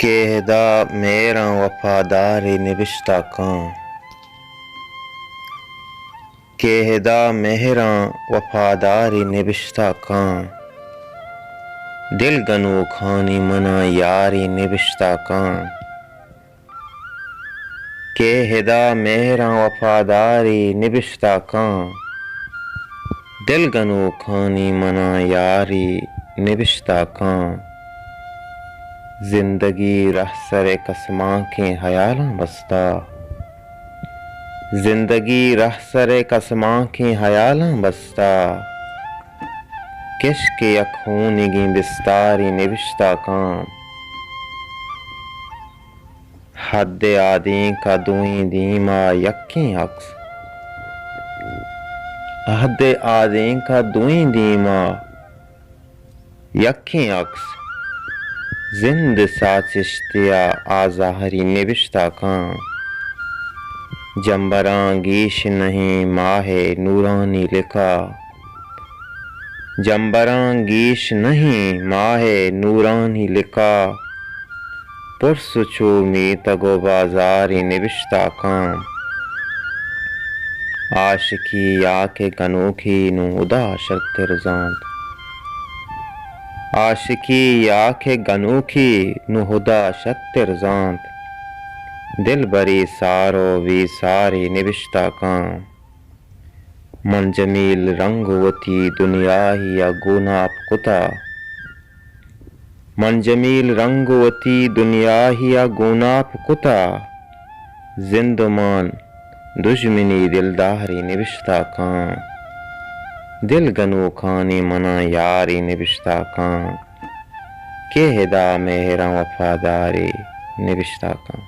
केहदा मेरा वफादारी निबिश्ता कां, केहदा मेहरा वफादारी निबिश्ता कां, दिल गनो खानी मना यारी निबिश्ता कां, केहदा मेहरा वफादारी निबिश्ता कां, दिल गनो खानी मना यारी निबिश्ता कां। जिंदगी रह सरे कसमां के हयालां बस्ता, जिंदगी रह सरे कसमां के हयालां बस्ता, किश्क यखूनिगी बिस्तारी निबिश्ता कां, हद आदि का दुई दीमा यक्की अक्स, हद आदि का दुई दीमा यक्की अक्स, जिंद साचिश्तिया आज़ाहरी निबिश्ता कां, जंबरां गीश नहीं माहे नूरानी लिखा, जंबरां गीश नहीं माहे नूरानी लिखा, पुरसुचो मी तगो बाजारी निबिश्ता कां, आशिकी याके गनोखी नु उदा शर्तिरजांत, आशिकी याके गनोखी नुहुदा शत्तिरजांत, दिल बरी सारो वी सारी निबिश्ता कां, मन जमील रंगवती दुनिया ही अगुनाप कुता, मन जमील रंगवती दुनिया ही अगुनाप कुता, जिंदमान दुश्मनी दिलदारी निबिश्ता कां, दिल गनो खानी मना यारी निबिश्ता कां, केहदा मेहरा वफादारी निबिश्ता कां।